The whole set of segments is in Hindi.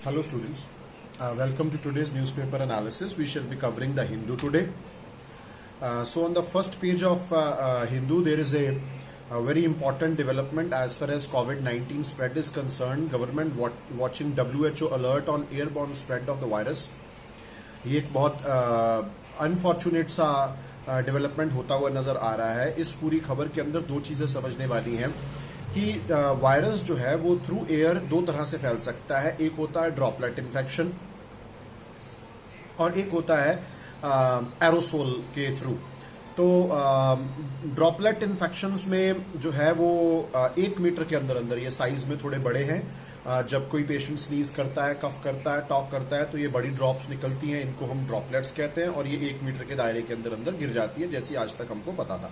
Hello students, welcome to today's newspaper analysis. We shall be covering the Hindu today. So on the first page of Hindu, there is a very important development as far as COVID-19 spread is concerned. Government watching WHO alert on airborne spread of the virus. ये एक बहुत अनफॉर्चुनेट सा डेवलपमेंट होता हुआ नज़र आ रहा है। इस पूरी खबर के अंदर दो चीज़ें समझने वाली हैं कि वायरस जो है वो थ्रू एयर दो तरह से फैल सकता है। एक होता है ड्रॉपलेट इन्फेक्शन और एक होता है एरोसोल के थ्रू। तो ड्रॉपलेट इन्फेक्शंस में जो है वो 1 मीटर के अंदर अंदर ये साइज में थोड़े बड़े हैं। जब कोई पेशेंट स्नीज करता है, कफ करता है, टॉक करता है तो ये बड़ी ड्रॉप्स निकलती हैं, इनको हम ड्रॉपलेट्स कहते हैं और ये 1 मीटर के दायरे के अंदर अंदर गिर जाती है, जैसी आज तक हमको पता था।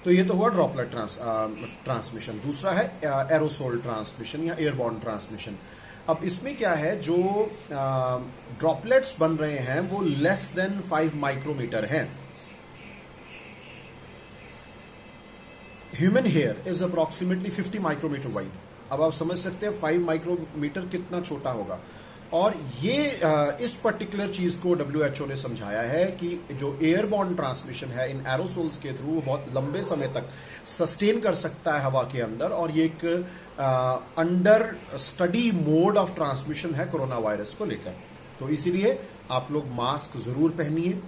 तो ये तो हुआ ड्रॉपलेट ट्रांसमिशन। दूसरा है एरोसोल ट्रांसमिशन या एयरबॉर्न ट्रांसमिशन। अब इसमें क्या है, जो ड्रॉपलेट्स बन रहे हैं वो लेस देन 5 माइक्रोमीटर हैं। Human hair is approximately 50 micrometre wide. अब आप समझ सकते हैं 5 माइक्रोमीटर कितना छोटा होगा। और ये इस पर्टिकुलर चीज़ को WHO ने समझाया है कि जो एयरबॉर्न ट्रांसमिशन है इन एरोसोल्स के थ्रू वो बहुत लंबे समय तक सस्टेन कर सकता है हवा के अंदर, और ये एक under study mode of transmission है कोरोना वायरस को लेकर। तो इसीलिए आप लोग मास्क ज़रूर पहनिए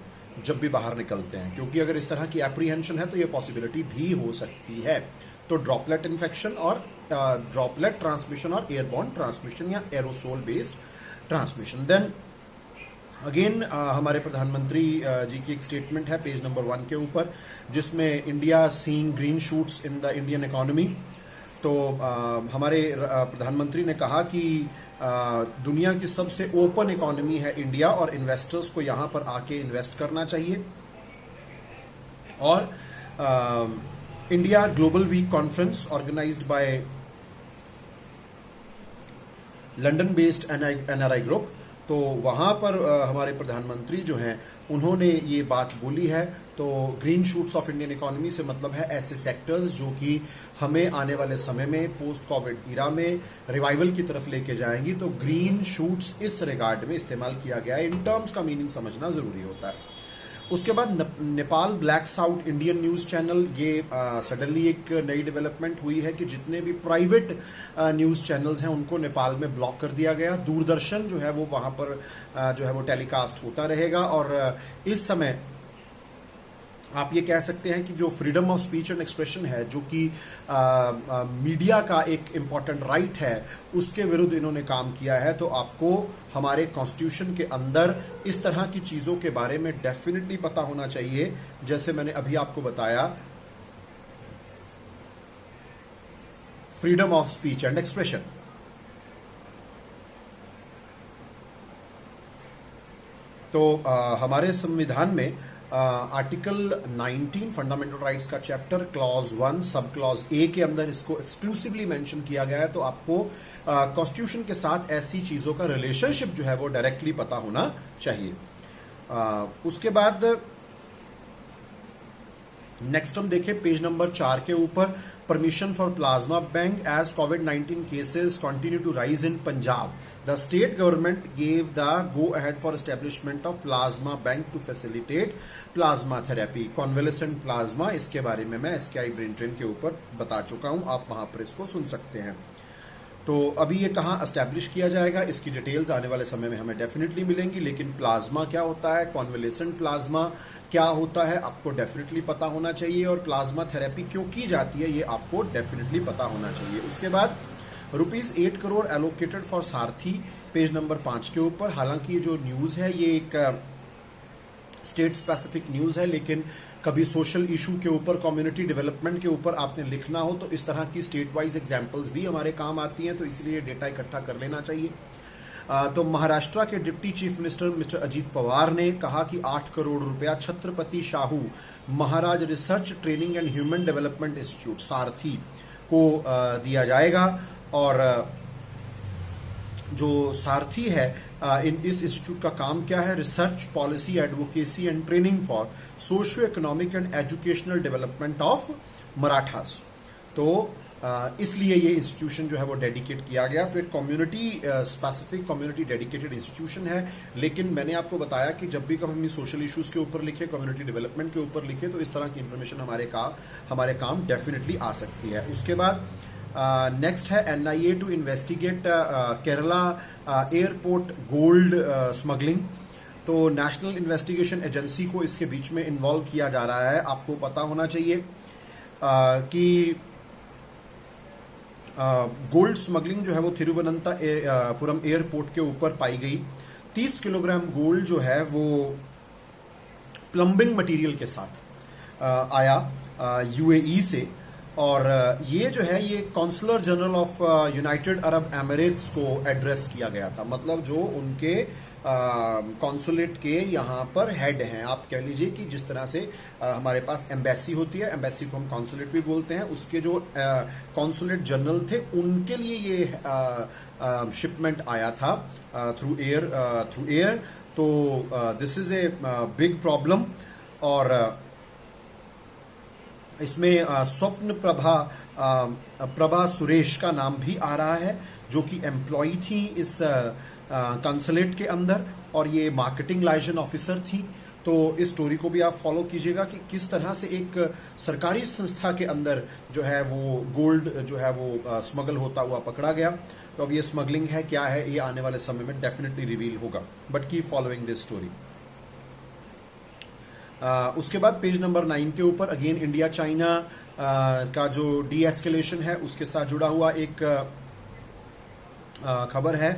जब भी बाहर निकलते हैं, क्योंकि अगर इस तरह की एप्रीहेंशन है तो ये पॉसिबिलिटी भी हो सकती है। तो ड्रॉपलेट इन्फेक्शन और ड्रॉपलेट ट्रांसमिशन और एयरबॉर्न ट्रांसमिशन या aerosol based transmission. Then again हमारे प्रधानमंत्री जी की एक स्टेटमेंट है पेज नंबर 1 के ऊपर, जिसमें India seeing green shoots in the Indian economy. तो हमारे प्रधानमंत्री ने कहा कि दुनिया की सबसे ओपन इकोनॉमी है इंडिया और इन्वेस्टर्स को यहाँ पर आके इन्वेस्ट करना चाहिए। और India Global Week conference organised by London based NRI group, तो वहाँ पर हमारे प्रधानमंत्री जो हैं उन्होंने ये बात बोली है। तो green shoots of Indian economy से मतलब है ऐसे सेक्टर्स जो कि हमें आने वाले समय में पोस्ट कोविड इरा में रिवाइवल की तरफ लेके जाएंगी। तो ग्रीन शूट्स इस रिगार्ड में इस्तेमाल किया गया है। इन टर्म्स का मीनिंग समझना ज़रूरी होता है। उसके बाद Nepal blacks out Indian news channel, ये सडनली एक नई डेवलपमेंट हुई है कि जितने भी प्राइवेट न्यूज़ चैनल्स हैं उनको नेपाल में ब्लॉक कर दिया गया। दूरदर्शन जो है वो वहाँ पर जो है वो टेलीकास्ट होता रहेगा। और इस समय आप ये कह सकते हैं कि जो freedom of speech and expression है, जो कि मीडिया का एक इम्पॉर्टेंट राइट है, उसके विरुद्ध इन्होंने काम किया है। तो आपको हमारे कॉन्स्टिट्यूशन के अंदर इस तरह की चीज़ों के बारे में डेफिनेटली पता होना चाहिए। जैसे मैंने अभी आपको बताया, freedom of speech and expression. तो हमारे संविधान में आर्टिकल 19 फंडामेंटल राइट्स का chapter clause 1 sub clause A के अंदर इसको एक्सक्लूसिवली मेंशन किया गया है। तो आपको कॉन्स्टिट्यूशन के साथ ऐसी चीज़ों का रिलेशनशिप जो है वो डायरेक्टली पता होना चाहिए। उसके बाद नेक्स्ट हम देखें पेज नंबर 4 के ऊपर, permission for plasma bank as COVID-19 cases continue to rise in Punjab, the state government gave the go ahead for establishment of plasma bank to facilitate plasma therapy, convalescent plasma. इसके बारे में मैं SKI ब्रेन ट्रेन के ऊपर बता चुका हूँ, आप वहाँ पर इसको सुन सकते हैं। तो अभी ये कहाँ एस्टैब्लिश किया जाएगा, इसकी डिटेल्स आने वाले समय में हमें डेफिनेटली मिलेंगी। लेकिन प्लाज्मा क्या होता है, कॉन्वेलेसेंट प्लाज्मा क्या होता है, आपको डेफिनेटली पता होना चाहिए। और प्लाज्मा थेरेपी क्यों की जाती है, ये आपको डेफिनेटली पता होना चाहिए। उसके बाद ₹8 crore allocated for Sarathi, page number 5 के ऊपर। हालांकि ये जो न्यूज़ है ये एक स्टेट स्पेसिफिक न्यूज़ है, लेकिन कभी सोशल इशू के ऊपर, कम्युनिटी डेवलपमेंट के ऊपर आपने लिखना हो तो इस तरह की स्टेट वाइज एग्जांपल्स भी हमारे काम आती हैं। तो इसलिए डेटा इकट्ठा कर लेना चाहिए। तो महाराष्ट्र के deputy chief minister mister Ajit Pawar ने कहा कि 8 करोड़ रुपया Chhatrapati Shahu Maharaj research training and human development institute Sarthi को दिया जाएगा। और जो सारथी है इस इंस्टीट्यूट का काम क्या है, research policy advocacy and training for socio economic and educational development of Marathas. तो इसलिए ये इंस्टीट्यूशन जो है वो डेडिकेट किया गया। तो एक community specific community dedicated institution है, लेकिन मैंने आपको बताया कि जब भी कभी सोशल इश्यूज़ के ऊपर लिखे, कम्युनिटी डेवलपमेंट के ऊपर लिखे, तो इस तरह की इन्फॉर्मेशन हमारे काम डेफिनेटली आ सकती है। उसके बाद नेक्स्ट है NIA to investigate Kerala airport gold smuggling. तो नेशनल इन्वेस्टिगेशन एजेंसी को इसके बीच में इन्वॉल्व किया जा रहा है। आपको पता होना चाहिए कि गोल्ड स्मगलिंग जो है वो थिरुवनंतपुरम एयरपोर्ट के ऊपर पाई गई। 30 किलोग्राम गोल्ड जो है वो प्लम्बिंग मटेरियल के साथ आया UAE से, और ये जो है ये consular general of United Arab Emirates को एड्रेस किया गया था। मतलब जो उनके कॉन्सुलेट के यहाँ पर हेड हैं, आप कह लीजिए कि जिस तरह से हमारे पास एम्बेसी होती है, एम्बेसी को हम कॉन्सुलेट भी बोलते हैं, उसके जो कॉन्सुलेट जनरल थे उनके लिए ये शिपमेंट आया था थ्रू एयर। तो this is a big problem. और इसमें स्वप्न प्रभा सुरेश का नाम भी आ रहा है, जो कि एम्प्लॉई थी इस कंसुलेट के अंदर, और ये मार्केटिंग लाइजन ऑफिसर थी। तो इस स्टोरी को भी आप फॉलो कीजिएगा कि किस तरह से एक सरकारी संस्था के अंदर जो है वो गोल्ड जो है वो स्मगल होता हुआ पकड़ा गया। तो अब ये स्मगलिंग है क्या है, ये आने वाले समय में डेफिनेटली रिवील होगा, but keep following this story. उसके बाद पेज नंबर 9 के ऊपर अगेन इंडिया चाइना का जो डी एस्केलेशन है उसके साथ जुड़ा हुआ एक खबर है,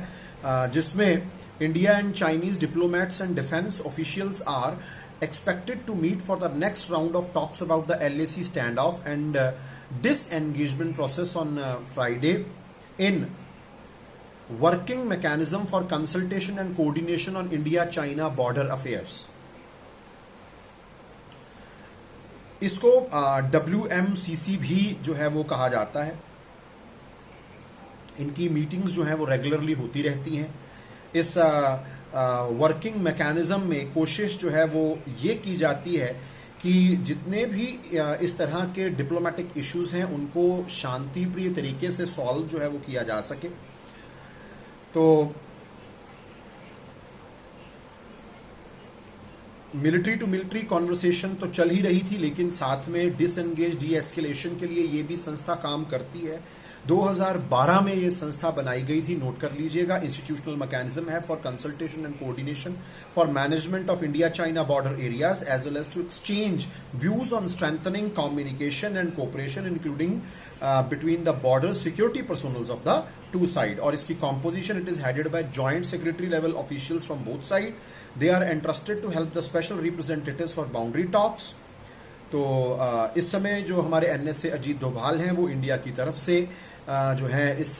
जिसमें India and Chinese diplomats and defence officials are expected to meet for the next round of talks about the LAC standoff and disengagement process on Friday in working mechanism for consultation and coordination on India-China border affairs. इसको WMCC भी जो है वो कहा जाता है। इनकी मीटिंग्स जो हैं वो रेगुलरली होती रहती हैं। इस वर्किंग मैकेनिज्म में कोशिश जो है वो ये की जाती है कि जितने भी इस तरह के डिप्लोमेटिक इश्यूज हैं उनको शांति प्रिय तरीके से सॉल्व जो है वो किया जा सके। तो मिलिट्री टू मिलिट्री कॉन्वर्सेशन तो चल ही रही थी, लेकिन साथ में डिसएंगेज डी एस्केलेशन के लिए ये भी संस्था काम करती है। 2012 में ये संस्था बनाई गई थी, नोट कर लीजिएगा। इंस्टीट्यूशनल मैकेनिज्म है for consultation and coordination for management of India China border areas as well as to exchange views on strengthening communication and cooperation including between the border security personnels of the two side. और इसकी composition it is headed by joint secretary level officials from both side. They are entrusted to help the special representatives for boundary talks. तो इस समय जो हमारे NSA अजीत डोभाल हैं वो इंडिया की तरफ से जो है इस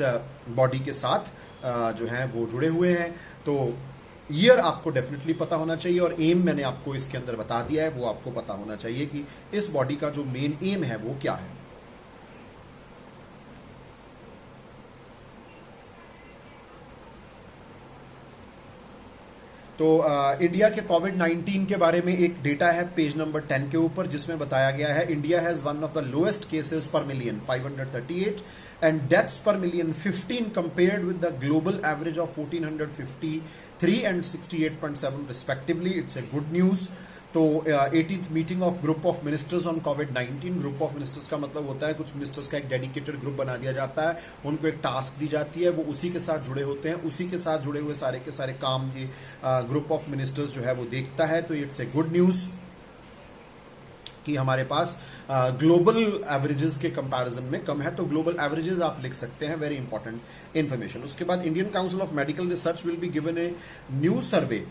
बॉडी के साथ जो है वो जुड़े हुए हैं। तो ईयर आपको डेफिनेटली पता होना चाहिए, और एम मैंने आपको इसके अंदर बता दिया है, वो आपको पता होना चाहिए कि इस बॉडी का जो मेन एम है वो क्या है। तो इंडिया के कोविड-19 के बारे में एक डेटा है पेज नंबर 10 के ऊपर, जिसमें बताया गया है India has one of the lowest cases per million 538 and deaths per million 15 compared with the global average of 1453 and 68.7 respectively. It's a good news. तो 18th meeting of group of ministers on कोविड-19। ग्रुप ऑफ मिनिस्टर्स का मतलब होता है कुछ मिनिस्टर्स का एक डेडिकेटेड ग्रुप बना दिया जाता है, उनको एक टास्क दी जाती है, वो उसी के साथ जुड़े होते हैं, उसी के साथ जुड़े हुए सारे के सारे काम ये ग्रुप ऑफ मिनिस्टर्स जो है वो देखता है। तो इट्स ए गुड न्यूज़ कि हमारे पास ग्लोबल एवरेजेस के कंपैरिजन में कम है। तो ग्लोबल एवरेजेस आप लिख सकते हैं, वेरी इंपॉर्टेंट इन्फॉर्मेशन। उसके बाद Indian council of medical research will be given a new survey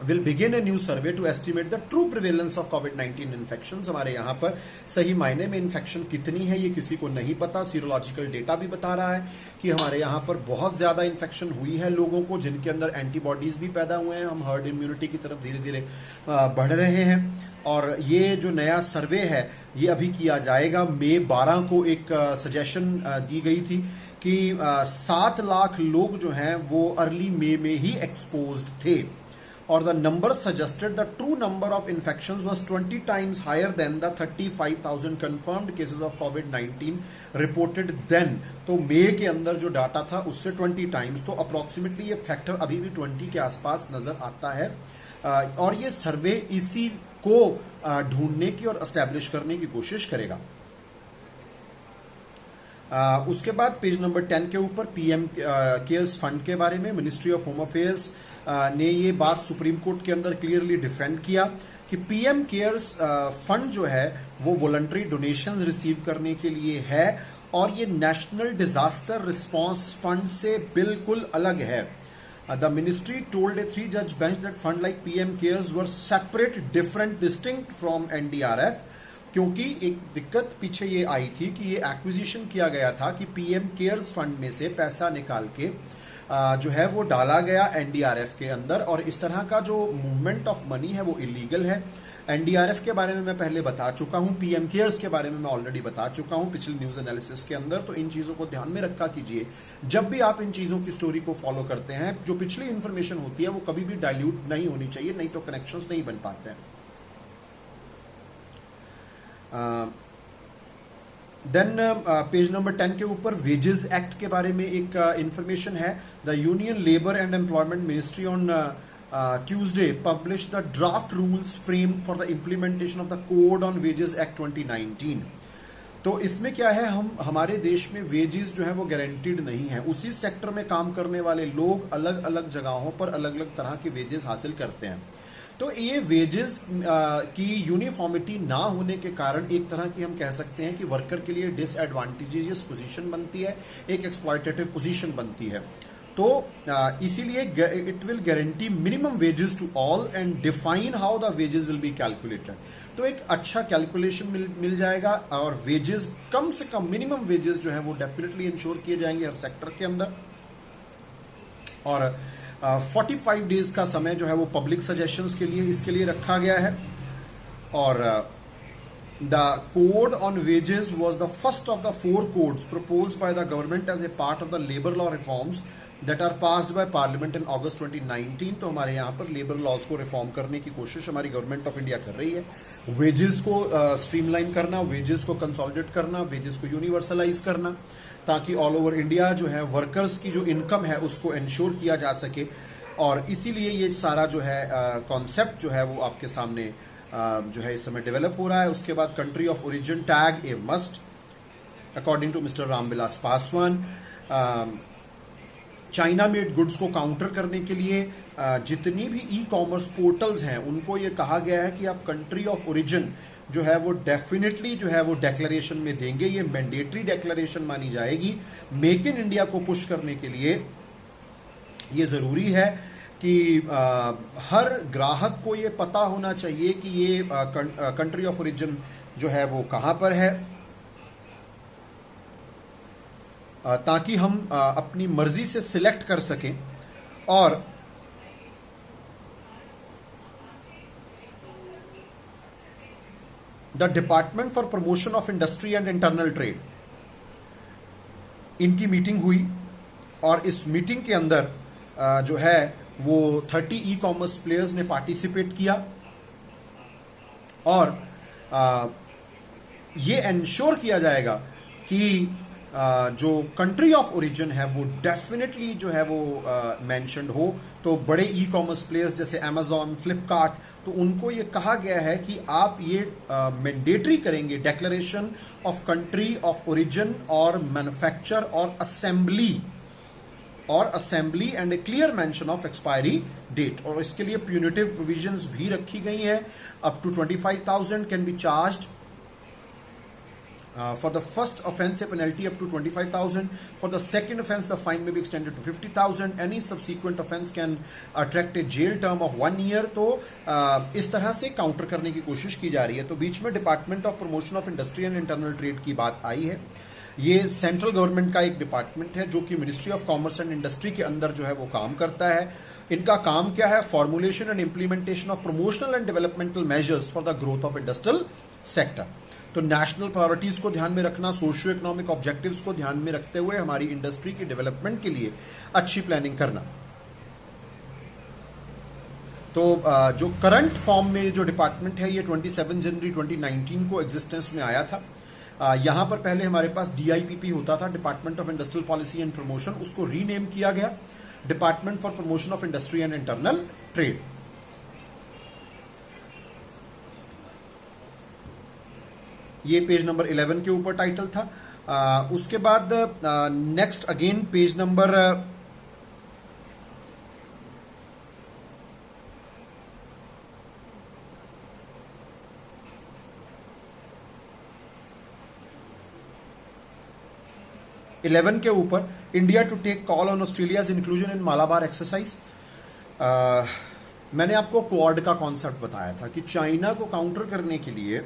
will begin a new survey to estimate the true prevalence of COVID-19 infections। हमारे यहाँ पर सही मायने में इन्फेक्शन कितनी है ये किसी को नहीं पता। सीरोलॉजिकल डेटा भी बता रहा है कि हमारे यहाँ पर बहुत ज़्यादा इन्फेक्शन हुई है लोगों को, जिनके अंदर एंटीबॉडीज़ भी पैदा हुए हैं। हम हर्ड इम्यूनिटी की तरफ धीरे धीरे बढ़ रहे हैं। और ये जो नया सर्वे है ये अभी किया जाएगा। मई 12 को एक सजेशन दी गई थी कि 7 लाख लोग जो हैं वो अर्ली मई में ही एक्सपोज्ड थे। or the number suggested the true number of infections was 20 times higher than the 35,000 confirmed cases of COVID-19 reported then. तो मई के अंदर जो डाटा था उससे 20 टाइम्स, तो अप्रोक्सीमेटली ये फैक्टर अभी भी 20 के आसपास नजर आता है। और ये सर्वे इसी को ढूंढने की और एस्टैब्लिश करने की कोशिश करेगा। उसके बाद पेज नंबर 10 के ऊपर पीएम केयर्स फंड के बारे में मिनिस्ट्री ऑफ होम अफेयर्स ने ये बात सुप्रीम कोर्ट के अंदर क्लियरली डिफेंड किया कि पीएम केयर्स फंड जो है वो वॉलंटरी डोनेशंस रिसीव करने के लिए है और ये नेशनल डिजास्टर रिस्पांस फंड से बिल्कुल अलग है। The ministry told a 3-judge bench that fund like PM Cares were separate, different, distinct from NDRF, क्योंकि एक दिक्कत पीछे ये आई थी कि ये एक्विजिशन किया गया था कि पीएम केयर्स फंड में से पैसा निकाल के जो है वो डाला गया एनडीआरएफ के अंदर, और इस तरह का जो मूवमेंट ऑफ मनी है वो इलीगल है। एनडीआरएफ के बारे में मैं पहले बता चुका हूं, पीएम केयर्स के बारे में मैं ऑलरेडी बता चुका हूं पिछले न्यूज एनालिसिस के अंदर, तो इन चीजों को ध्यान में रखा कीजिए जब भी आप इन चीजों की स्टोरी को फॉलो करते हैं। जो पिछली इंफॉर्मेशन होती है वो कभी भी डाइल्यूट नहीं होनी चाहिए, नहीं तो कनेक्शंस नहीं बन पाते हैं। देन पेज नंबर 10 के ऊपर वेजेस एक्ट के बारे में एक इंफॉर्मेशन है। The union labour and employment ministry on Tuesday publish the draft rules framed for the implementation of the code on wages act 2019। तो इसमें क्या है, हमारे देश में वेजेस जो है वो गारंटीड नहीं है। उसी सेक्टर में काम करने वाले लोग अलग अलग जगहों पर अलग अलग तरह के वेजेस हासिल करते हैं। तो ये वेजेस की यूनिफॉर्मिटी ना होने के कारण एक तरह की हम कह सकते हैं कि वर्कर के लिए डिसएडवांटेजियस पोजीशन बनती है, एक एक्सप्लॉयटेटिव पोजीशन बनती है। तो इसीलिए it will guarantee minimum wages to all and define how the wages will be calculated. तो एक अच्छा कैलकुलेशन मिल जाएगा और वेजेस कम से कम मिनिमम वेजेस जो है वो डेफिनेटली इंश्योर किए जाएंगे हर सेक्टर के अंदर। और 45 डेज का समय जो है वो पब्लिक सजेशंस के लिए इसके लिए रखा गया है। और the code on wages was the first of the 4 codes proposed by the government as a part of the labour law reforms that are passed by parliament in August 2019। तो हमारे यहाँ पर लेबर लॉज को रिफॉर्म करने की कोशिश हमारी गवर्नमेंट ऑफ इंडिया कर रही है। वेजेस को स्ट्रीमलाइन करना, वेजेस को कंसोलिडेट करना, वेजेस को यूनिवर्सलाइज करना, ताकि ऑल ओवर इंडिया जो है वर्कर्स की जो इनकम है उसको इंश्योर किया जा सके। और इसीलिए ये सारा जो है कॉन्सेप्ट जो है वो आपके सामने जो है इस समय डेवलप हो रहा है। उसके बाद country of origin tag a must according to mister Ramvilas Paswan. China made goods को काउंटर करने के लिए जितनी भी ई कॉमर्स पोर्टल्स हैं उनको ये कहा गया है कि आप कंट्री ऑफ ओरिजिन जो है वो डेफिनेटली जो है वो डेक्लेरेशन में देंगे। ये मैंडेटरी डेक्लेरेशन मानी जाएगी। मेक इन इंडिया को पुश करने के लिए ये ज़रूरी है कि हर ग्राहक को ये पता होना चाहिए कि ये कंट्री ऑफ ओरिजिन जो है वो कहाँ पर है, ताकि हम अपनी मर्जी से सिलेक्ट कर सकें। और the department for promotion of industry and internal trade, इनकी मीटिंग हुई और इस मीटिंग के अंदर जो है वो 30 ई कॉमर्स प्लेयर्स ने पार्टिसिपेट किया और ये इंश्योर किया जाएगा कि जो कंट्री ऑफ ओरिजिन है वो डेफिनेटली जो है वो मेंशन्ड हो। तो बड़े ई कॉमर्स प्लेयर्स जैसे अमेजॉन, फ्लिपकार्ट, तो उनको ये कहा गया है कि आप ये मैंडेटरी करेंगे declaration of country of origin और मैन्युफैक्चर और assembly and a clear mention of expiry date. और इसके लिए प्यूनिटिव प्रोविजंस भी रखी गई हैं। Up to 25,000 can be charged for the first offense a penalty up to 25,000, for the second offense the fine may be extended to 50,000, any subsequent offense can attract a jail term of 1 year। तो इस तरह से काउंटर करने की कोशिश की जा रही है। तो बीच में department of promotion of industry and internal trade की बात आई है। ये सेंट्रल गवर्नमेंट का एक डिपार्टमेंट है जो कि ministry of commerce and industry के अंदर जो है वो काम करता है। इनका काम क्या है, formulation and implementation of promotional and developmental measures for the growth of industrial sector. तो नेशनल प्रायोरिटीज को ध्यान में रखना, सोशियो इकोनॉमिक ऑब्जेक्टिव्स को ध्यान में रखते हुए हमारी इंडस्ट्री की डेवलपमेंट के लिए अच्छी प्लानिंग करना। तो जो करंट फॉर्म में जो डिपार्टमेंट है ये 27 जनवरी 2019 को एग्जिस्टेंस में आया था। यहाँ पर पहले हमारे पास DIPP होता था, department of industrial policy and promotion, उसको रीनेम किया गया department for promotion of industry and internal trade. ये पेज नंबर 11 के ऊपर टाइटल था। उसके बाद नेक्स्ट अगेन पेज नंबर 11 के ऊपर India to take call on Australia's inclusion in Malabar exercise. मैंने आपको क्वाड का कॉन्सेप्ट बताया था कि चाइना को काउंटर करने के लिए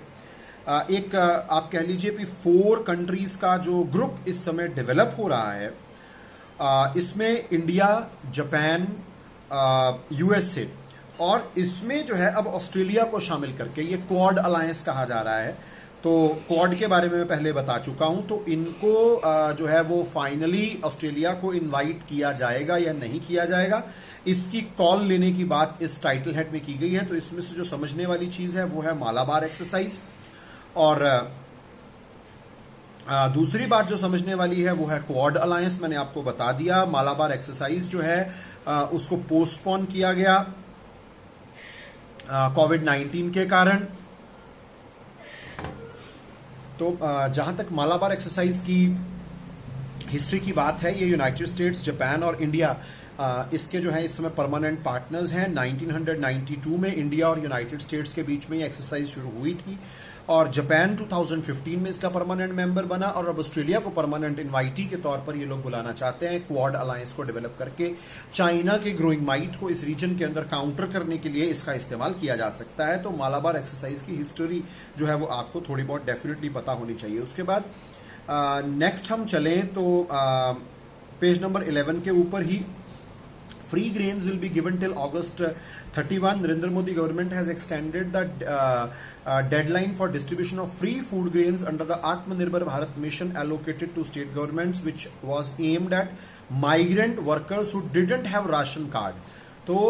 एक आप कह लीजिए कि 4 कंट्रीज का जो ग्रुप इस समय डेवलप हो रहा है, इसमें इंडिया, जापान, USA और इसमें जो है अब ऑस्ट्रेलिया को शामिल करके ये क्वाड अलायंस कहा जा रहा है। तो क्वाड के बारे में मैं पहले बता चुका हूं, तो इनको जो है वो फाइनली ऑस्ट्रेलिया को इनवाइट किया जाएगा या नहीं किया जाएगा, इसकी कॉल लेने की बात इस टाइटल हेड में की गई है। तो इसमें से जो समझने वाली चीज़ है वो है मालाबार एक्सरसाइज, और दूसरी बात जो समझने वाली है वो है क्वाड अलायंस। मैंने आपको बता दिया मालाबार एक्सरसाइज जो है उसको पोस्टपोन किया गया कोविड-19 के कारण। तो जहाँ तक मालाबार एक्सरसाइज की हिस्ट्री की बात है, ये यूनाइटेड स्टेट्स, जापान और इंडिया इसके जो है इस समय परमानेंट पार्टनर्स हैं। 1992 में इंडिया और यूनाइटेड स्टेट्स के बीच में ये एक्सरसाइज शुरू हुई थी, और जापान 2015 में इसका परमानेंट मेंबर बना, और अब ऑस्ट्रेलिया को परमानेंट इनवाइटी के तौर पर ये लोग बुलाना चाहते हैं क्वाड अलायंस को डेवलप करके। चाइना के ग्रोइंग माइट को इस रीजन के अंदर काउंटर करने के लिए इसका इस्तेमाल किया जा सकता है। तो मालाबार एक्सरसाइज की हिस्ट्री जो है वो आपको थोड़ी बहुत डेफिनेटली पता होनी चाहिए। उसके बाद नेक्स्ट हम चलें तो पेज नंबर 11 के ऊपर ही free grains will be given till August 31. Narendra Modi government has extended the deadline for distribution of free food grains under the Atmanirbhar Bharat mission allocated to state governments, which was aimed at migrant workers who didn't have ration card. तो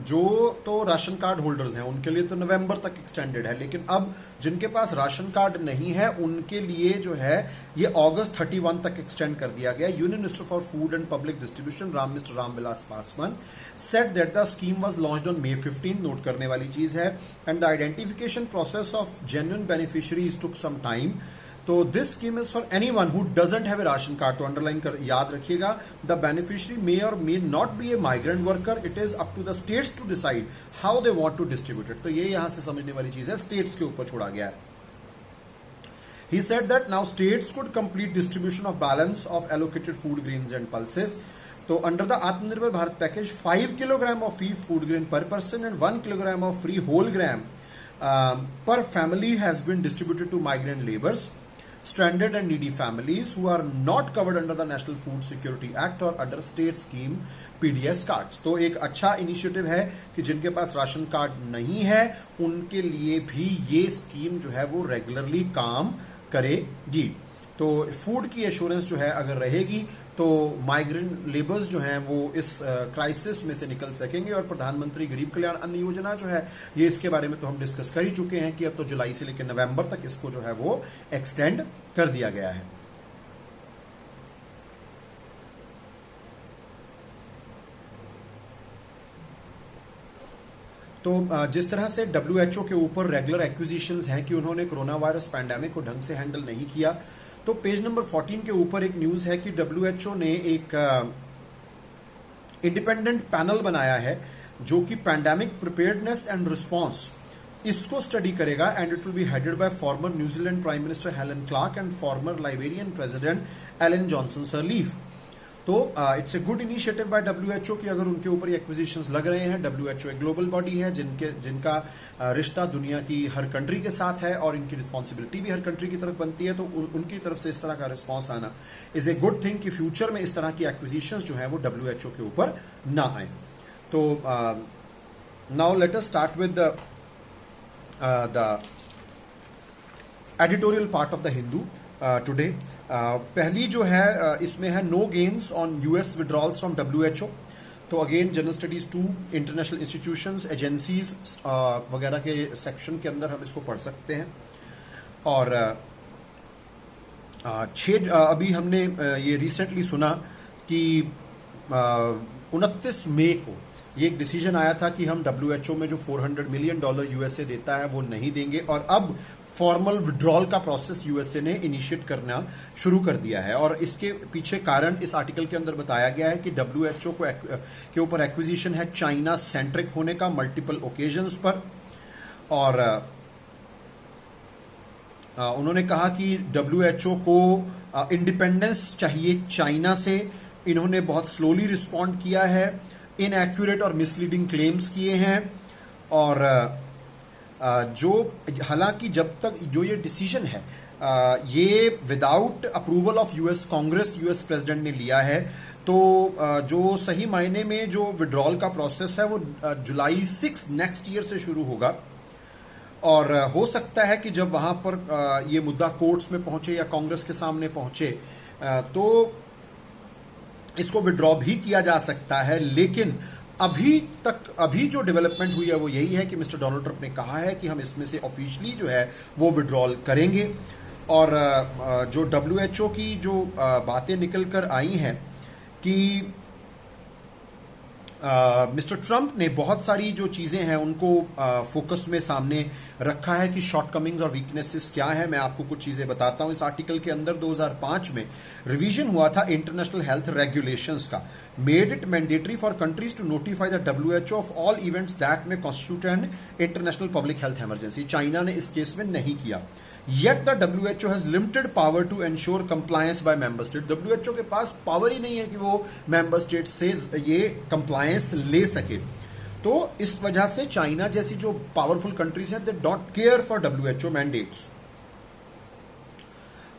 जो तो राशन कार्ड होल्डर्स हैं उनके लिए तो नवंबर तक एक्सटेंडेड है, लेकिन अब जिनके पास राशन कार्ड नहीं है उनके लिए जो है ये अगस्त 31 तक एक्सटेंड कर दिया गया। Union minister for food and public distribution mister Ramvilas Paswan said that the scheme was launched on May 15। Note करने वाली चीज है, and the identification process of genuine beneficiaries took some time. तो this scheme is for anyone who doesn't have a ration card. तो अंडरलाइन कर याद रखिएगा, the beneficiary may or may not be a migrant worker, it is up to the states to decide how they want to distribute it. तो ये यहां से समझने वाली चीज है, स्टेट्स के ऊपर छोड़ा गया है। He said that now states could complete distribution of balance of allocated food grains and pulses. So under the Atmanirbhar Bharat package, 5 kilogram of free food grain per person and 1 kilogram of free whole gram per family has been distributed to migrant laborers, stranded and needy families who are not covered under the National Food Security Act or under state scheme PDS cards। तो एक अच्छा इनिशिएटिव है कि जिनके पास राशन कार्ड नहीं है उनके लिए भी ये स्कीम जो है वो रेगुलरली काम करेगी। तो फूड की एश्योरेंस जो है अगर रहेगी तो माइग्रेंट लेबर्स जो हैं वो इस क्राइसिस में से निकल सकेंगे। और प्रधानमंत्री गरीब कल्याण अन्न योजना जो है ये इसके बारे में तो हम डिस्कस कर ही चुके हैं कि अब तो जुलाई से लेकर नवंबर तक इसको जो है वो एक्सटेंड कर दिया गया है। तो जिस तरह से WHO के ऊपर रेगुलर एक्विजिशंस हैं कि उन्होंने कोरोना वायरस पैंडेमिक को ढंग से हैंडल नहीं किया, तो पेज नंबर 14 के ऊपर एक न्यूज़ है कि WHO ने एक इंडिपेंडेंट पैनल बनाया है जो कि पैंडेमिक प्रिपेयर्डनेस एंड रिस्पॉन्स इसको स्टडी करेगा, and it will be headed by farmer New Zealand prime minister Helen Clark and farmer Liberian president Elon Johnson सरलीफ। तो it's a good initiative by WHO कि अगर उनके ऊपर एक्विजिशंस लग रहे हैं। WHO एक ग्लोबल बॉडी है जिनका रिश्ता दुनिया की हर कंट्री के साथ है और इनकी रिस्पॉन्सिबिलिटी भी हर कंट्री की तरफ बनती है। तो उनकी तरफ से इस तरह का रिस्पॉन्स आना इज ए गुड थिंग कि फ्यूचर में इस तरह की एक्विजिशंस जो है वो WHO के ऊपर ना आए। तो now let us start with the editorial part of the Hindu today. पहली जो है इसमें है no gains on US withdrawals from WHO। तो again general studies 2 international institutions agencies वगैरह के सेक्शन के अंदर हम इसको पढ़ सकते हैं। और अभी हमने ये रिसेंटली सुना कि 29 मई को ये एक डिसीजन आया था कि हम WHO में जो $400 मिलियन यूएसए देता है वो नहीं देंगे, और अब फॉर्मल विड्रॉल का प्रोसेस यूएसए ने इनिशिएट करना शुरू कर दिया है। और इसके पीछे कारण इस आर्टिकल के अंदर बताया गया है कि WHO के ऊपर एक्विजिशन है चाइना सेंट्रिक होने का मल्टीपल ओकेजन्स पर। और उन्होंने कहा कि WHO को इंडिपेंडेंस चाहिए चाइना से, इन्होंने बहुत स्लोली रिस्पॉन्ड किया है, इनएक्यूरेट और मिसलीडिंग क्लेम्स किए हैं। और जो हालांकि जब तक जो ये डिसीजन है ये without approval of US Congress US president ने लिया है, तो जो सही मायने में जो विड्रॉल का प्रोसेस है वो जुलाई 6 नेक्स्ट ईयर से शुरू होगा। और हो सकता है कि जब वहाँ पर ये मुद्दा कोर्ट्स में पहुँचे या कांग्रेस के सामने पहुँचे तो इसको विड्रॉ भी किया जा सकता है। लेकिन अभी जो डेवलपमेंट हुई है वो यही है कि मिस्टर डोनाल्ड ट्रंप ने कहा है कि हम इसमें से ऑफिशियली जो है वो विड्रॉल करेंगे। और जो WHO की जो बातें निकल कर आई हैं कि मिस्टर ट्रंप ने बहुत सारी जो चीज़ें हैं उनको फोकस में सामने रखा है कि शॉर्टकमिंग्स और वीकनेसेस क्या है। मैं आपको कुछ चीज़ें बताता हूँ। इस आर्टिकल के अंदर 2005 में रिवीजन हुआ था इंटरनेशनल हेल्थ रेगुलेशंस का, made it mandatory for countries to notify the WHO of all events that may constitute an international public health emergency. China ने इस केस में नहीं किया। Yet the WHO has limited power to ensure compliance by member state. WHO के पास पावर ही नहीं है कि वो मेंबर स्टेट से ये कंप्लायंस ले सके। तो इस वजह से चाइना जैसी जो पावरफुल कंट्रीज हैं they don't care for WHO mandates.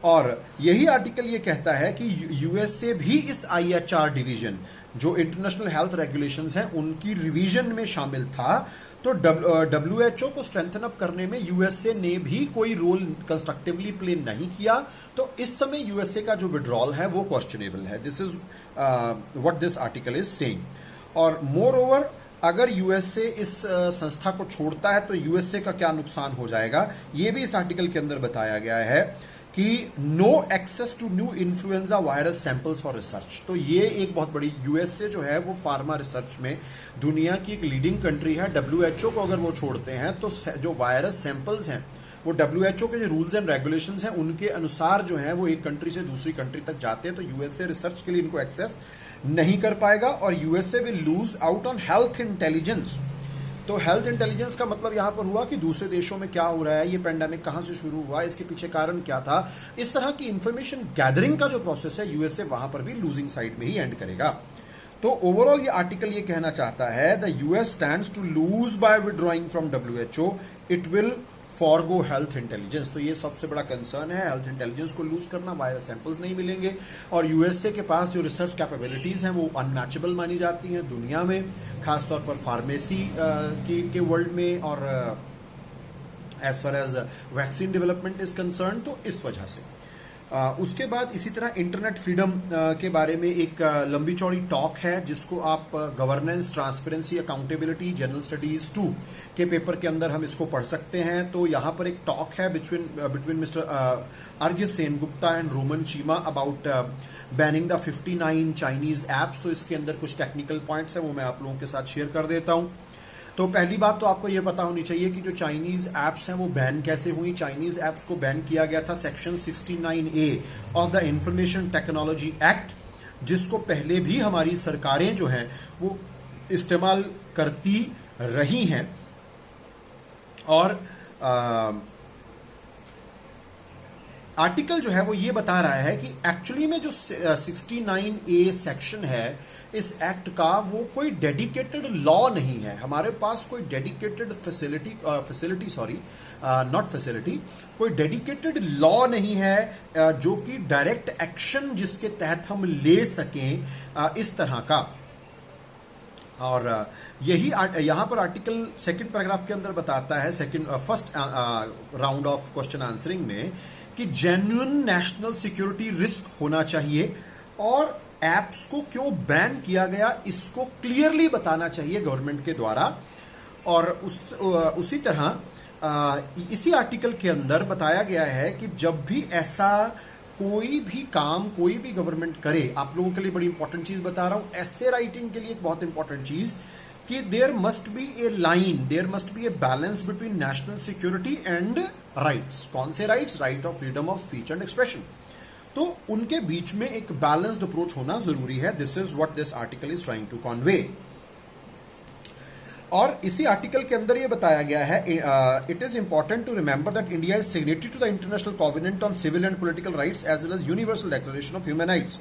और यही आर्टिकल ये कहता है कि यूएसए भी इस IHR डिवीजन जो इंटरनेशनल हेल्थ रेगुलेशंस हैं उनकी रिवीजन में शामिल था। तो WHO को स्ट्रेंथन अप करने में यूएसए ने भी कोई रोल कंस्ट्रक्टिवली प्ले नहीं किया। तो इस समय यूएसए का जो विड्रॉल है वो क्वेश्चनेबल है। This is what this article is saying. और मोर ओवर अगर यूएसए इस संस्था को छोड़ता है तो यूएसए का क्या नुकसान हो जाएगा ये भी इस आर्टिकल के अंदर बताया गया है कि no access to new influenza virus samples for research. तो ये एक बहुत बड़ी, यूएसए जो है वो फार्मा रिसर्च में दुनिया की एक लीडिंग कंट्री है। WHO को अगर वो छोड़ते हैं तो जो वायरस सैंपल्स हैं वो WHO के जो रूल्स एंड रेगुलेशंस हैं उनके अनुसार जो है वो एक कंट्री से दूसरी कंट्री तक जाते हैं। तो यूएसए रिसर्च के लिए इनको एक्सेस नहीं कर पाएगा और USA will lose out on health intelligence. तो हेल्थ इंटेलिजेंस का मतलब यहाँ पर हुआ कि दूसरे देशों में क्या हो रहा है, ये पेंडेमिक कहाँ से शुरू हुआ, इसके पीछे कारण क्या था, इस तरह की इंफॉर्मेशन गैदरिंग का जो प्रोसेस है यूएसए वहां पर भी लूजिंग साइड में ही एंड करेगा। तो ओवरऑल ये आर्टिकल ये कहना चाहता है the US stands to lose by withdrawing from WHO, it will forgo health intelligence. तो ये सबसे बड़ा कंसर्न है, हेल्थ इंटेलिजेंस को लूज करना, वायरस सैंपल्स नहीं मिलेंगे। और यूएसए के पास जो रिसर्च कैपेबिलिटीज़ हैं वो अनमैचेबल मानी जाती हैं दुनिया में, खासतौर पर फार्मेसी के वर्ल्ड में और as far as vaccine development is concern. तो इस वजह से उसके बाद इसी तरह इंटरनेट फ्रीडम के बारे में एक लंबी चौड़ी टॉक है जिसको आप governance, transparency, accountability, general studies 2 के पेपर के अंदर हम इसको पढ़ सकते हैं। तो यहाँ पर एक टॉक है बिटवीन मिस्टर अर्घ्य Sen Gupta and Roman Cheema about banning the 59 Chinese apps. तो इसके अंदर कुछ टेक्निकल पॉइंट्स हैं वो मैं आप लोगों के साथ शेयर कर देता हूँ। तो पहली बात तो आपको ये पता होनी चाहिए कि जो चाइनीज़ ऐप्स हैं वो बैन कैसे हुई। चाइनीज़ ऐप्स को बैन किया गया था section 69A of the information technology act, जिसको पहले भी हमारी सरकारें जो हैं वो इस्तेमाल करती रही हैं। और आर्टिकल जो है वो ये बता रहा है कि एक्चुअली में जो 69A सेक्शन है इस एक्ट का वो कोई डेडिकेटेड लॉ नहीं है। हमारे पास कोई डेडिकेटेड कोई डेडिकेटेड लॉ नहीं है जो कि डायरेक्ट एक्शन जिसके तहत हम ले सकें इस तरह का। और यही यहाँ पर आर्टिकल सेकंड पैराग्राफ के अंदर बताता है first round of question answering में कि जेन्युइन नेशनल सिक्योरिटी रिस्क होना चाहिए और एप्स को क्यों बैन किया गया, इसको क्लियरली बताना चाहिए गवर्नमेंट के द्वारा। और उसी तरह इसी आर्टिकल के अंदर बताया गया है कि जब भी ऐसा कोई भी काम कोई भी गवर्नमेंट करे, आप लोगों के लिए बड़ी इंपॉर्टेंट चीज बता रहा हूं, ऐसे राइटिंग के लिए एक बहुत इंपॉर्टेंट चीज कि there must be a line, there must be a balance between national security and rights. कौन से rights? Right of freedom of speech and expression. तो उनके बीच में एक बैलेंस्ड अप्रोच होना जरूरी है। This is what this article is trying to convey. और इसी आर्टिकल के अंदर ये बताया गया है, it is important to remember that India is signatory to the international covenant on civil and political rights as well as universal declaration of human rights.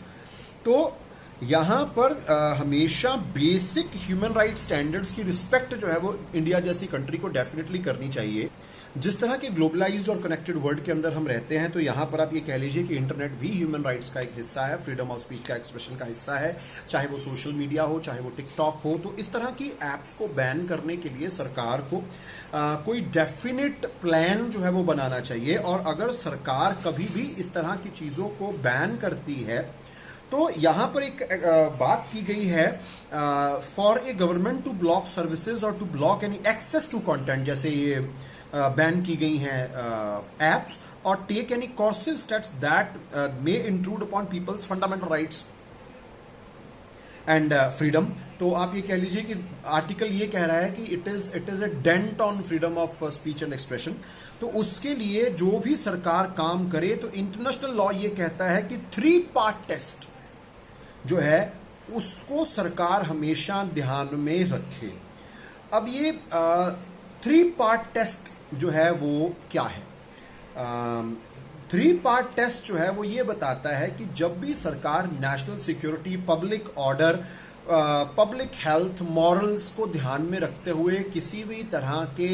तो यहां पर हमेशा बेसिक ह्यूमन राइट स्टैंडर्ड्स की रिस्पेक्ट जो है वो इंडिया जैसी कंट्री को डेफिनेटली करनी चाहिए। जिस तरह के ग्लोबलाइज्ड और कनेक्टेड वर्ल्ड के अंदर हम रहते हैं, तो यहाँ पर आप ये कह लीजिए कि इंटरनेट भी ह्यूमन राइट्स का एक हिस्सा है, फ्रीडम ऑफ स्पीच का एक्सप्रेशन का हिस्सा है, चाहे वो सोशल मीडिया हो, चाहे वो टिकटॉक हो। तो इस तरह की ऐप्स को बैन करने के लिए सरकार को कोई डेफिनेट प्लान जो है वो बनाना चाहिए। और अगर सरकार कभी भी इस तरह की चीज़ों को बैन करती है, तो यहाँ पर एक बात की गई है, for a government to block services और to block any access to content, जैसे ये बैन की गई हैं एप्स, और take any coercive steps that may intrude upon people's fundamental rights and freedom. तो आप ये कह लीजिए कि आर्टिकल ये कह रहा है कि it is a dent on freedom of speech and expression. तो उसके लिए जो भी सरकार काम करे, तो इंटरनेशनल लॉ ये कहता है कि 3 पार्ट टेस्ट जो है उसको सरकार हमेशा ध्यान में रखे। अब ये 3 पार्ट टेस्ट जो है वो क्या है? 3 पार्ट टेस्ट जो है वो ये बताता है कि जब भी सरकार national security, public order, public health, morals को ध्यान में रखते हुए किसी भी तरह के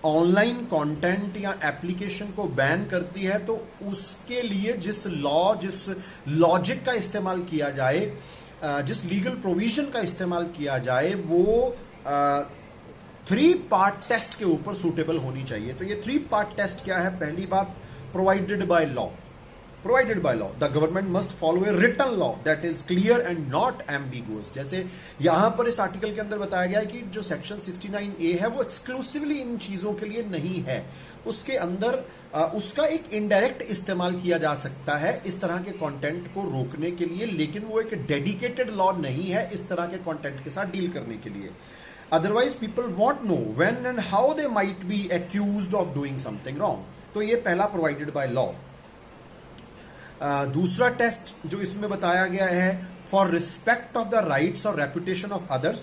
ऑनलाइन कंटेंट या एप्लीकेशन को बैन करती है, तो उसके लिए जिस लॉजिक का इस्तेमाल किया जाए, जिस लीगल प्रोविजन का इस्तेमाल किया जाए, वो 3 पार्ट टेस्ट के ऊपर सूटेबल होनी चाहिए। तो ये 3 पार्ट टेस्ट क्या है? पहली बात, provided by law. Provided by law, the government must follow a written law that is clear and not ambiguous. जैसे यहां पर इस आर्टिकल के अंदर बताया गया है कि जो सेक्शन 69A है वो एक्सक्लूसिवली इन चीजों के लिए नहीं है, उसके अंदर उसका एक इनडायरेक्ट इस्तेमाल किया जा सकता है इस तरह के कंटेंट को रोकने के लिए, लेकिन वो एक डेडिकेटेड लॉ नहीं है इस तरह के कंटेंट के साथ डील करने के लिए। Otherwise, people won't know when and how they might be accused of doing something wrong. तो ये पहला provided by law। दूसरा टेस्ट जो इसमें बताया गया है, for respect of the rights or reputation of others,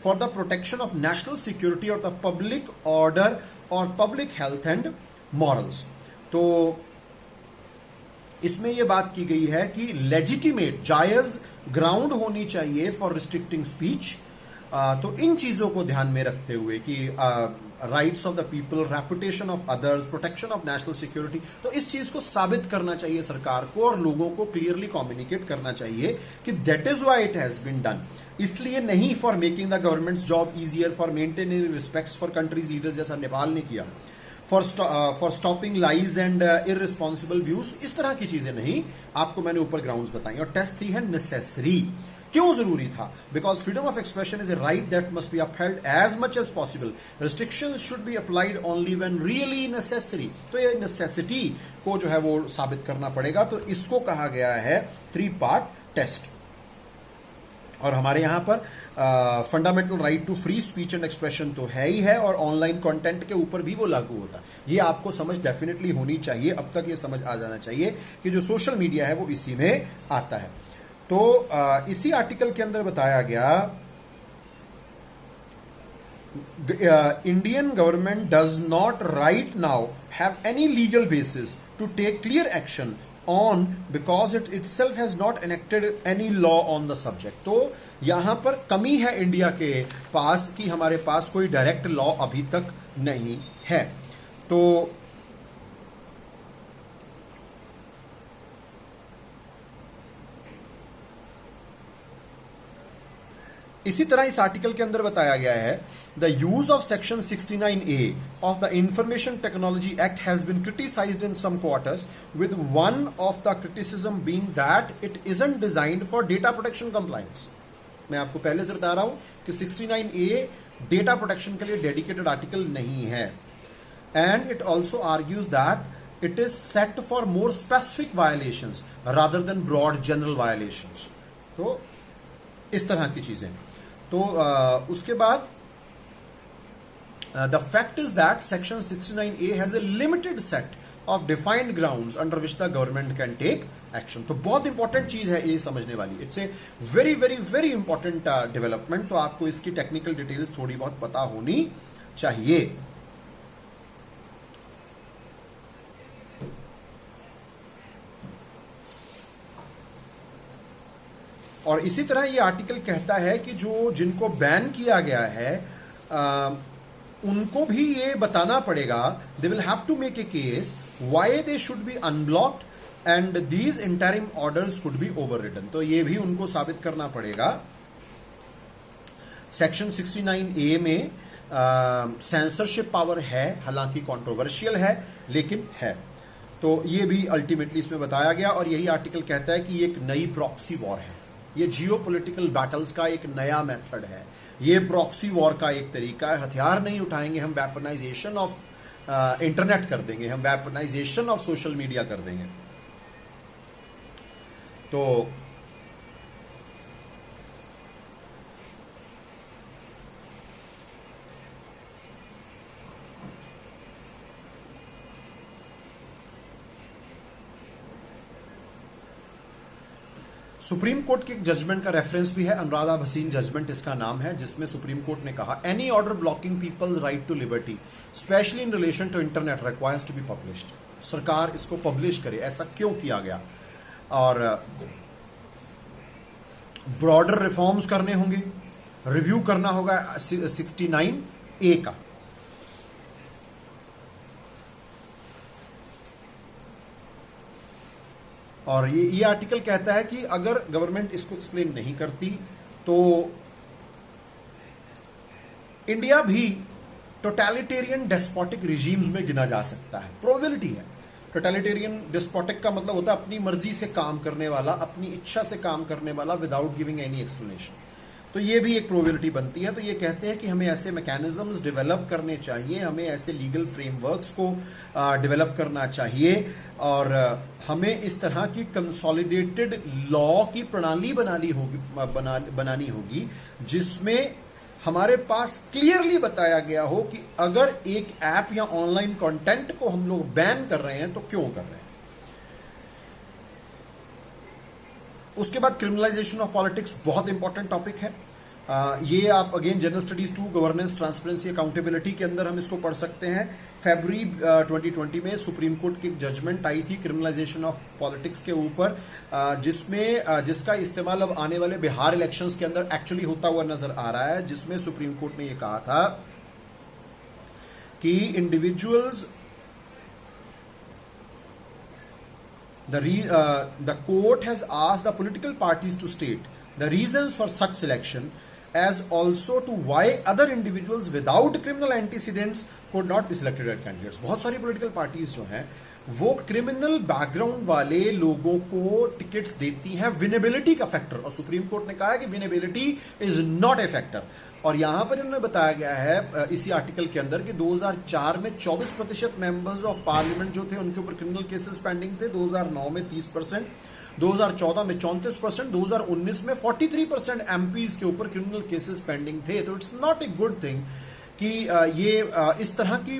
for the protection of national security or the public order or public health and morals। तो इसमें यह बात की गई है कि legitimate, जायज ग्राउंड होनी चाहिए for restricting speech। तो इन चीजों को ध्यान में रखते हुए कि rights of the people, reputation of others, protection of national security, तो इस चीज को साबित करना चाहिए सरकार को और लोगों को क्लियरली कम्युनिकेट करना चाहिए कि that is why it has been done. इसलिए नहीं for making the government's job easier, for maintaining respect for country's leaders जैसा नेपाल ने किया, for stopping lies and irresponsible views, इस तरह की चीजें नहीं। आपको मैंने ऊपर ग्राउंड्स बताई। और टेस्ट थी है नेसेसरी। क्यों जरूरी था? Because freedom of expression is a right that must be upheld as much as possible. Restrictions should be applied only when really necessary. तो ये नेसेसिटी को जो है वो साबित करना पड़ेगा। तो इसको कहा गया है 3 पार्ट टेस्ट। और हमारे यहां पर fundamental right to free speech and expression तो है ही है, और ऑनलाइन कंटेंट के ऊपर भी वो लागू होता है। ये आपको समझ डेफिनेटली होनी चाहिए। अब तक ये समझ आ जाना चाहिए कि जो सोशल मीडिया है वो इसी में आता है। तो इसी आर्टिकल के अंदर बताया गया, Indian government does not right now have any legal basis to take clear action on because it itself has not enacted any law on the subject. तो यहां पर कमी है इंडिया के पास कि हमारे पास कोई डायरेक्ट लॉ अभी तक नहीं है। तो इसी तरह इस आर्टिकल के अंदर बताया गया है the use of section 69A of the information technology act has been criticised in some quarters with one of the criticism being that it isn't designed for data protection compliance. मैं आपको पहले से बता रहा हूं कि 69A डेटा प्रोटेक्शन के लिए डेडिकेटेड आर्टिकल नहीं है। And it also argues that it is set for more specific violations rather than broad general violations. तो इस तरह की चीजें। तो उसके बाद the fact is that section 69A has a limited set of defined grounds under which the government can take action. तो बहुत इंपॉर्टेंट चीज है ये समझने वाली। It's a very very very important development. तो आपको इसकी टेक्निकल डिटेल्स थोड़ी बहुत पता होनी चाहिए। और इसी तरह ये आर्टिकल कहता है कि जो जिनको बैन किया गया है उनको भी ये बताना पड़ेगा, they will have to make a case why they should be unblocked and these interim orders could be overridden. तो ये भी उनको साबित करना पड़ेगा। सेक्शन 69A में सेंसरशिप पावर है, हालांकि कंट्रोवर्शियल है लेकिन है। तो ये भी अल्टीमेटली इसमें बताया गया। और यही आर्टिकल कहता है कि ये एक नई प्रॉक्सी वॉर है, ये जियोपॉलिटिकल बैटल्स का एक नया मेथड है, ये प्रॉक्सी वॉर का एक तरीका है। हथियार नहीं उठाएंगे हम, वेपनाइजेशन ऑफ इंटरनेट कर देंगे, हम वेपनाइजेशन ऑफ सोशल मीडिया कर देंगे। तो सुप्रीम कोर्ट के जजमेंट का रेफरेंस भी है, अनुराधा भसीन जजमेंट इसका नाम है, जिसमें सुप्रीम कोर्ट ने कहा any order blocking people's right to liberty especially in relation to internet requires to be published. सरकार इसको पब्लिश करे, ऐसा क्यों किया गया। और ब्रॉडर रिफॉर्म्स करने होंगे, रिव्यू करना होगा 69A का। और ये आर्टिकल कहता है कि अगर गवर्नमेंट इसको एक्सप्लेन नहीं करती तो इंडिया भी टोटलिटेरियन डेस्पोटिक रिजीम्स में गिना जा सकता है। प्रोबेबिलिटी है। टोटलिटेरियन डेस्पोटिक का मतलब होता है अपनी मर्जी से काम करने वाला, अपनी इच्छा से काम करने वाला विदाउट गिविंग एनी एक्सप्लेनेशन। तो ये भी एक प्रोबेबिलिटी बनती है। तो ये कहते हैं कि हमें ऐसे मैकेनिज्म्स डेवलप करने चाहिए, हमें ऐसे लीगल फ्रेमवर्क्स को डेवलप करना चाहिए और हमें इस तरह की कंसोलिडेटेड लॉ की प्रणाली बनानी होगी जिसमें हमारे पास क्लियरली बताया गया हो कि अगर एक ऐप या ऑनलाइन कंटेंट को हम लोग बैन कर रहे हैं तो क्यों कर रहे हैं। उसके बाद क्रिमिनलाइजेशन ऑफ पॉलिटिक्स बहुत इंपॉर्टेंट टॉपिक है। ये आप again general studies 2 governance transparency accountability के अंदर हम इसको पढ़ सकते हैं। फरवरी 2020 में सुप्रीम कोर्ट की जजमेंट आई थी क्रिमिनलाइजेशन ऑफ पॉलिटिक्स के ऊपर, जिसका इस्तेमाल अब आने वाले बिहार इलेक्शंस के अंदर एक्चुअली होता हुआ नजर आ रहा है, जिसमें सुप्रीम कोर्ट ने ये कहा था कि individuals the court has asked the political parties to state the reasons for such selection as also to why other individuals without criminal antecedents could not be selected as candidates। बहुत सारी political parties जो हैं वो क्रिमिनल बैकग्राउंड वाले लोगों को टिकट्स देती हैं विनेबिलिटी का फैक्टर, और सुप्रीम कोर्ट ने कहा है कि winnability is not a factor. और यहां पर इन्होंने बताया गया है इसी आर्टिकल के अंदर कि 2004 में 24% मेंबर्स ऑफ पार्लियामेंट जो थे उनके ऊपर क्रिमिनल केसेस पेंडिंग थे, 2009 में 30%, 2014 में 34%, 2019 में 43% एमपीज के ऊपर क्रिमिनल केसेस पेंडिंग थे। तो it's not a good thing कि ये इस तरह की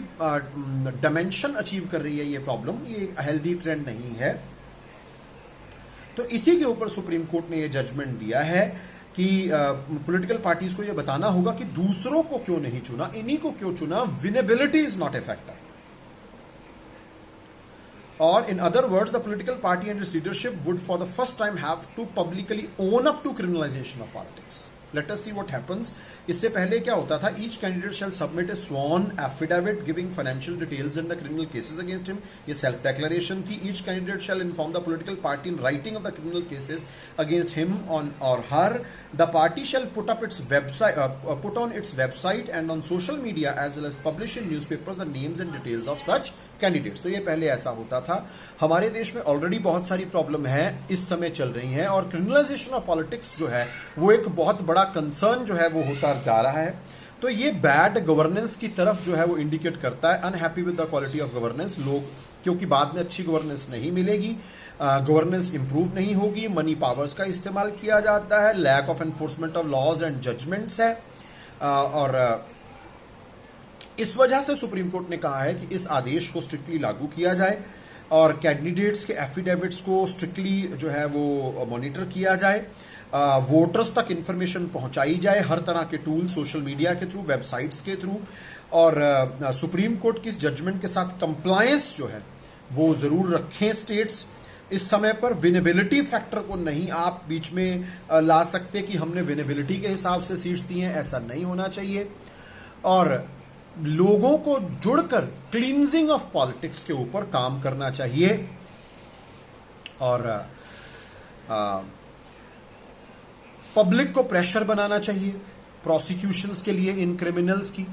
डायमेंशन अचीव कर रही है ये प्रॉब्लम, ये हेल्दी ट्रेंड नहीं है। तो इसी के ऊपर सुप्रीम कोर्ट ने ये जजमेंट दिया है कि पॉलिटिकल पार्टीज को ये बताना होगा कि दूसरों को क्यों नहीं चुना, इन्हीं को क्यों चुना। Winnability is not a factor. और in other words the political party and its leadership would for the first time have to publicly own up to criminalisation of politics. Let us see what happens. इससे पहले क्या होता था, each candidate shall submit a sworn affidavit giving financial details in the criminal cases against him. ये सेल्फ डिक्लेरेशन थी। Each candidate shall inform the political party in writing of the criminal cases against him on or her. The party shall put on its website and on social media as well as publish in newspapers the names and details of such candidates. तो ये पहले ऐसा होता था। हमारे देश में ऑलरेडी बहुत सारी प्रॉब्लम है इस समय चल रही हैं, और क्रिमिनलाइजेशन ऑफ पॉलिटिक्स जो है वो एक बहुत बड़ा कंसर्न जो है वो होता जा रहा है। तो ये बैड गवर्नेंस की तरफ जो है वो इंडिकेट करता है। Unhappy with the quality of governance, लोग क्योंकि बाद में अच्छी गवर्नेंस नहीं मिलेगी, गवर्नेंस इंप्रूव नहीं होगी, मनी पावर्स का इस्तेमाल किया जाता है, lack of enforcement of laws and judgments है। और इस वजह से सुप्रीम कोर्ट ने कहा है कि इस आदेश को स्ट्रिक्टली लागू किया जाए और कैंडिडेट्स के एफिडेविट्स को स्ट्रिक्टली जो है वो मॉनिटर किया जाए, वोटर्स तक इंफॉर्मेशन पहुंचाई जाए हर तरह के टूल, सोशल मीडिया के थ्रू, वेबसाइट्स के थ्रू, और सुप्रीम कोर्ट की जजमेंट के साथ कंप्लायंस जो है वो ज़रूर रखें स्टेट्स। इस समय पर विनेबिलिटी फैक्टर को नहीं आप बीच में ला सकते कि हमने विनेबिलिटी के हिसाब से सीट्स दी हैं, ऐसा नहीं होना चाहिए। और लोगों को जुड़कर क्लींजिंग ऑफ पॉलिटिक्स के ऊपर काम करना चाहिए, और पब्लिक को प्रेशर बनाना चाहिए प्रोसिक्यूशंस के लिए इन क्रिमिनल्स की।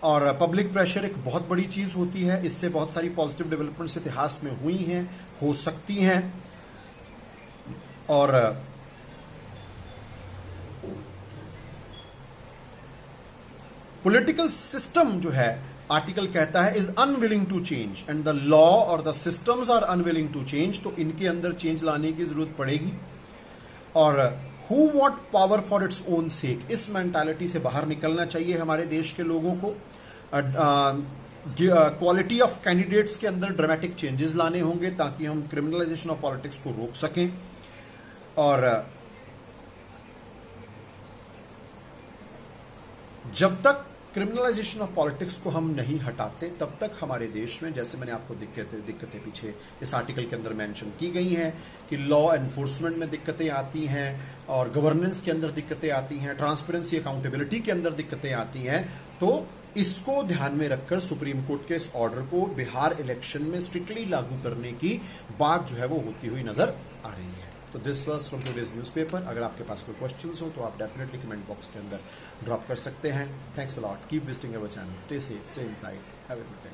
और पब्लिक प्रेशर एक बहुत बड़ी चीज़ होती है, इससे बहुत सारी पॉजिटिव डेवलपमेंट्स इतिहास में हुई हैं, हो सकती हैं। और पॉलिटिकल सिस्टम जो है, आर्टिकल कहता है, is unwilling to change and the law or the systems are unwilling to change. तो इनके अंदर चेंज लाने की जरूरत पड़ेगी। और who want power for its own sake, इस मेंटालिटी से बाहर निकलना चाहिए हमारे देश के लोगों को। क्वालिटी ऑफ कैंडिडेट्स के अंदर ड्रामेटिक चेंजेस लाने होंगे ताकि हम क्रिमिनलाइजेशन ऑफ पॉलिटिक्स को रोक सकें। और जब तक क्रिमिनलाइजेशन ऑफ पॉलिटिक्स को हम नहीं हटाते तब तक हमारे देश में, जैसे मैंने आपको दिक्कतें पीछे इस आर्टिकल के अंदर मेंशन की गई हैं कि लॉ एनफोर्समेंट में दिक्कतें आती हैं, और गवर्नेंस के अंदर दिक्कतें आती हैं, ट्रांसपेरेंसी अकाउंटेबिलिटी के अंदर दिक्कतें आती हैं। तो इसको ध्यान में रखकर सुप्रीम कोर्ट के इस ऑर्डर को बिहार इलेक्शन में स्ट्रिक्टली लागू करने की बात जो है वो होती हुई नजर आ रही है। तो this was from today's newspaper. अगर आपके पास कोई क्वेश्चंस हो तो आप डेफिनेटली कमेंट बॉक्स के अंदर ड्रॉप कर सकते हैं। Thanks a lot, keep visiting our channel, stay safe, stay inside, have a good day.